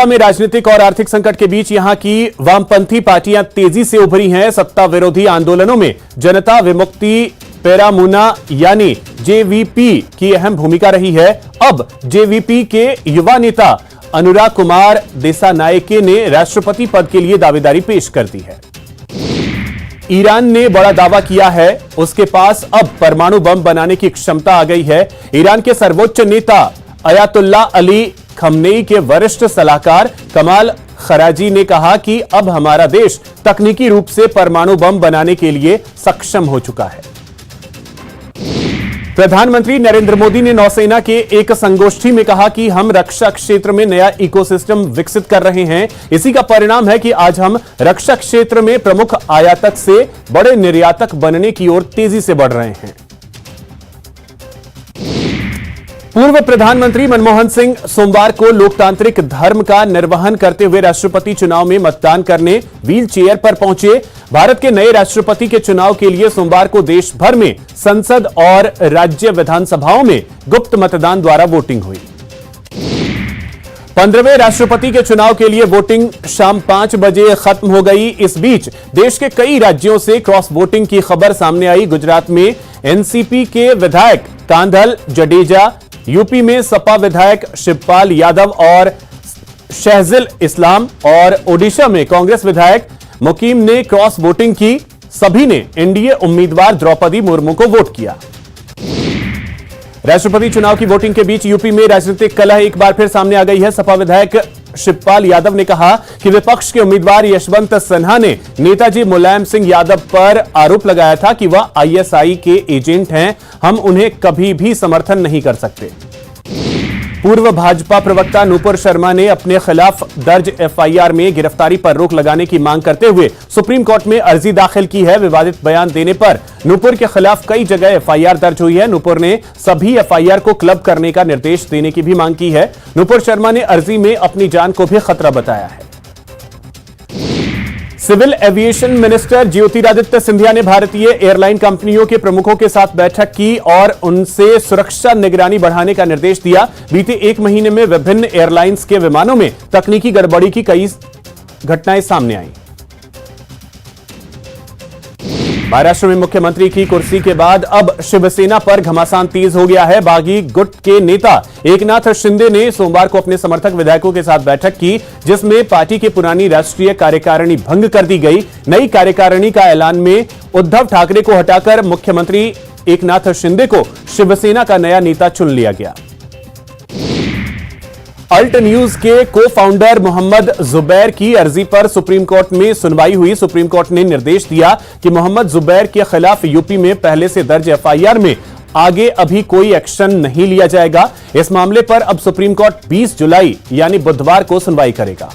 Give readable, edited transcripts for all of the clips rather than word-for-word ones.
में राजनीतिक और आर्थिक संकट के बीच यहां की वामपंथी पार्टियां तेजी से उभरी हैं। सत्ता विरोधी आंदोलनों में जनता विमुक्ति पेरामुना यानी जेवीपी की अहम भूमिका रही है। अब जेवीपी के युवा नेता अनुराग कुमार दिसानायके ने राष्ट्रपति पद के लिए दावेदारी पेश कर दी है। ईरान ने बड़ा दावा किया है, उसके पास अब परमाणु बम बनाने की क्षमता आ गई है। ईरान के सर्वोच्च नेता अयातुल्लाह अली खमनेई के वरिष्ठ सलाहकार कमाल खराजी ने कहा कि अब हमारा देश तकनीकी रूप से परमाणु बम बनाने के लिए सक्षम हो चुका है। प्रधानमंत्री नरेंद्र मोदी ने नौसेना के एक संगोष्ठी में कहा कि हम रक्षा क्षेत्र में नया इकोसिस्टम विकसित कर रहे हैं। इसी का परिणाम है कि आज हम रक्षा क्षेत्र में प्रमुख आयातक से बड़े निर्यातक बनने की ओर तेजी से बढ़ रहे हैं। पूर्व प्रधानमंत्री मनमोहन सिंह सोमवार को लोकतांत्रिक धर्म का निर्वहन करते हुए राष्ट्रपति चुनाव में मतदान करने व्हील चेयर पर पहुंचे। भारत के नए राष्ट्रपति के चुनाव के लिए सोमवार को देश भर में संसद और राज्य विधानसभाओं में गुप्त मतदान द्वारा वोटिंग हुई। 15वें राष्ट्रपति के चुनाव के लिए वोटिंग शाम 5 बजे खत्म हो गई। इस बीच देश के कई राज्यों से क्रॉस वोटिंग की खबर सामने आई। गुजरात में एनसीपी के विधायक कांधल जडेजा, यूपी में सपा विधायक शिवपाल यादव और शहजिल इस्लाम और ओडिशा में कांग्रेस विधायक मुकीम ने क्रॉस वोटिंग की। सभी ने एनडीए उम्मीदवार द्रौपदी मुर्मू को वोट किया। राष्ट्रपति चुनाव की वोटिंग के बीच यूपी में राजनीतिक कलह एक बार फिर सामने आ गई है। सपा विधायक शिवपाल यादव ने कहा कि विपक्ष के उम्मीदवार यशवंत सिन्हा ने नेताजी मुलायम सिंह यादव पर आरोप लगाया था कि वह आईएसआई के एजेंट हैं। हम उन्हें कभी भी समर्थन नहीं कर सकते। पूर्व भाजपा प्रवक्ता नूपुर शर्मा ने अपने खिलाफ दर्ज एफआईआर में गिरफ्तारी पर रोक लगाने की मांग करते हुए सुप्रीम कोर्ट में अर्जी दाखिल की है। विवादित बयान देने पर नूपुर के खिलाफ कई जगह एफआईआर दर्ज हुई है। नूपुर ने सभी एफआईआर को क्लब करने का निर्देश देने की भी मांग की है। नूपुर शर्मा ने अर्जी में अपनी जान को भी खतरा बताया है। Civil aviation minister Jyotiraditya Scindia ने भारतीय एयरलाइन कंपनियों के प्रमुखों के साथ बैठक की और उनसे सुरक्षा निगरानी बढ़ाने का निर्देश दिया। बीते 1 महीने में विभिन्न एयरलाइंस के विमानों में तकनीकी गड़बड़ी की कई घटनाएं सामने आई। महाराष्ट्र में मुख्यमंत्री की कुर्सी के बाद अब शिवसेना पर घमासान तेज हो गया है। बागी गुट के नेता एकनाथ शिंदे ने सोमवार को अपने समर्थक विधायकों के साथ बैठक की, जिसमें पार्टी की पुरानी राष्ट्रीय कार्यकारिणी भंग कर दी गई। नई कार्यकारिणी का ऐलान में उद्धव ठाकरे को हटाकर मुख्यमंत्री एकनाथ शिंदे को शिवसेना का नया नेता चुन लिया गया। अल्ट न्यूज के को फाउंडर मोहम्मद जुबैर की अर्जी पर सुप्रीम कोर्ट में सुनवाई हुई। सुप्रीम कोर्ट ने निर्देश दिया कि मोहम्मद जुबैर के खिलाफ यूपी में पहले से दर्ज एफआईआर में आगे अभी कोई एक्शन नहीं लिया जाएगा। इस मामले पर अब सुप्रीम कोर्ट 20 जुलाई यानी बुधवार को सुनवाई करेगा।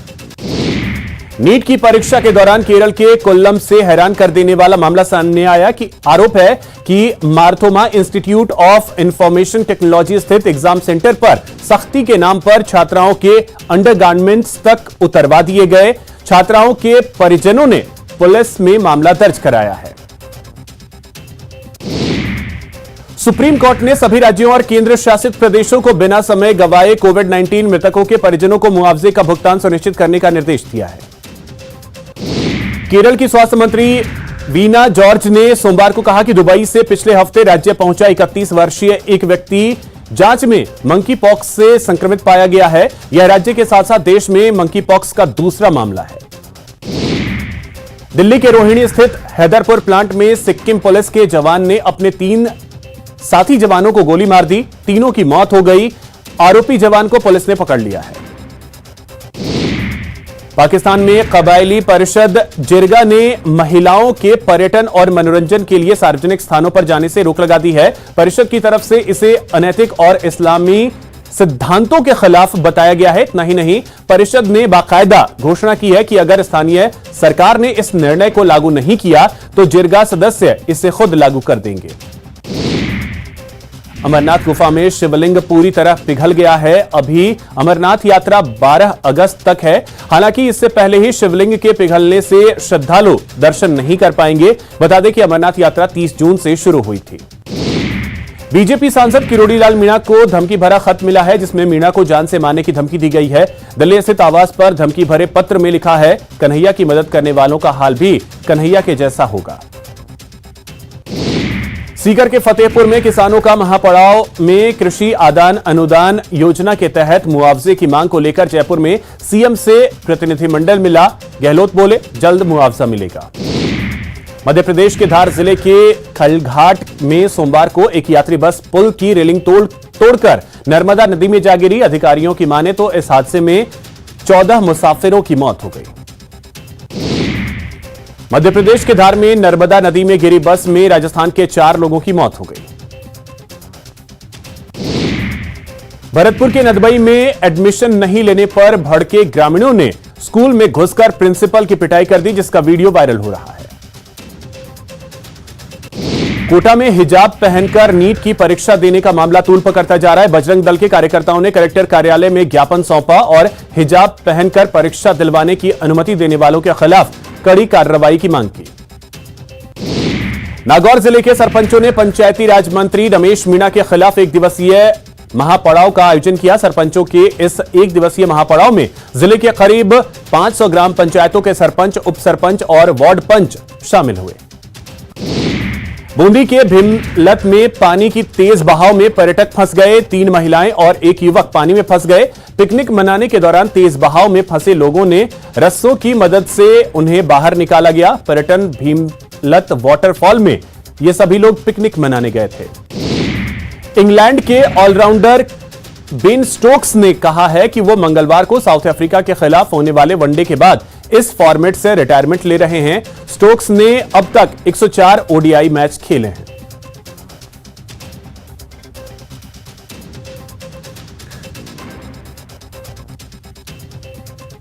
नीट की परीक्षा के दौरान केरल के कोल्लम से हैरान कर देने वाला मामला सामने आया कि आरोप है कि Marthoma institute of information technology स्थित एग्जाम सेंटर पर सख्ती के नाम पर छात्राओं के अंडरगारमेंट्स तक उतरवा दिए गए। छात्राओं के परिजनों ने पुलिस में मामला दर्ज कराया है। सुप्रीम कोर्ट ने सभी राज्यों और केंद्र शासित प्रदेशों को बिना समय गंवाए कोविड-19 मृतकों के परिजनों को मुआवजे का भुगतान सुनिश्चित करने का निर्देश दिया है। केरल की स्वास्थ्य मंत्री वीना जॉर्ज ने सोमवार को कहा कि दुबई से पिछले हफ्ते राज्य पहुंचा 31 वर्षीय एक व्यक्ति जांच में मंकी पॉक्स से संक्रमित पाया गया है। यह राज्य के साथ साथ देश में मंकी पॉक्स का दूसरा मामला है। दिल्ली के रोहिणी स्थित हैदरपुर प्लांट में सिक्किम पुलिस के जवान ने अपने 3 साथी जवानों को गोली मार दी। तीनों की मौत हो गई। आरोपी जवान को पुलिस ने पकड़ लिया है। पाकिस्तान में कबायली परिषद जिरगा ने महिलाओं के पर्यटन और मनोरंजन के लिए सार्वजनिक स्थानों पर जाने से रोक लगा दी है। परिषद की तरफ से इसे अनैतिक और इस्लामी सिद्धांतों के खिलाफ बताया गया है। इतना ही नहीं, परिषद ने बाकायदा घोषणा की है कि अगर स्थानीय सरकार ने इस निर्णय को लागू नहीं किया तो जिरगा सदस्य इसे खुद लागू कर देंगे। अमरनाथ गुफा में शिवलिंग पूरी तरह पिघल गया है। अभी अमरनाथ यात्रा 12 अगस्त तक है। हालांकि इससे पहले ही शिवलिंग के पिघलने से श्रद्धालु दर्शन नहीं कर पाएंगे। बता दें कि अमरनाथ यात्रा 30 जून से शुरू हुई थी। बीजेपी सांसद किरोड़ीलाल मीणा को धमकी भरा खत मिला है, जिसमें मीणा को जान से मारने की धमकी दी गई है। दिल्ली स्थित आवास पर धमकी भरे पत्र में लिखा है, कन्हैया की मदद करने वालों का हाल भी कन्हैया के जैसा होगा। सीकर के फतेहपुर में किसानों का महापड़ाव में कृषि आदान अनुदान योजना के तहत मुआवजे की मांग को लेकर जयपुर में सीएम से प्रतिनिधिमंडल मिला। गहलोत बोले, जल्द मुआवजा मिलेगा। मध्य प्रदेश के धार जिले के खलघाट में सोमवार को एक यात्री बस पुल की रेलिंग तोड़कर नर्मदा नदी में जा गिरी। अधिकारियों की माने तो इस हादसे में 14 मुसाफिरों की मौत हो गई। मध्य प्रदेश के धार में नर्मदा नदी में गिरी बस में राजस्थान के 4 लोगों की मौत हो गई। भरतपुर के नदबई में एडमिशन नहीं लेने पर भड़के ग्रामीणों ने स्कूल में घुसकर प्रिंसिपल की पिटाई कर दी, जिसका वीडियो वायरल हो रहा है। कोटा में हिजाब पहनकर नीट की परीक्षा देने का मामला तूल पकड़ता जा रहा है। बजरंग दल के कार्यकर्ताओं ने कलेक्टर कार्यालय में ज्ञापन सौंपा और हिजाब पहनकर परीक्षा दिलवाने की अनुमति देने वालों के खिलाफ कड़ी कार्रवाई की मांग की। नागौर जिले के सरपंचों ने पंचायती राज मंत्री रमेश मीणा के खिलाफ एक दिवसीय महापड़ाव का आयोजन किया। सरपंचों के इस एक दिवसीय महापड़ाव में जिले के करीब 500 ग्राम पंचायतों के सरपंच, उप सरपंच और वार्ड पंच शामिल हुए। बूंदी के भीमलत में पानी की तेज बहाव में पर्यटक फंस गए। 3 महिलाएं और एक युवक पानी में फंस गए। पिकनिक मनाने के दौरान तेज बहाव में फंसे लोगों ने रस्सों की मदद से उन्हें बाहर निकाला गया। पर्यटन भीमलत वाटरफॉल में ये सभी लोग पिकनिक मनाने गए थे। इंग्लैंड के ऑलराउंडर बेन स्टोक्स ने कहा है कि वो मंगलवार को साउथ अफ्रीका के खिलाफ होने वाले वनडे के बाद इस फॉर्मेट से रिटायरमेंट ले रहे हैं। स्टोक्स ने अब तक 104 ओडीआई मैच खेले हैं।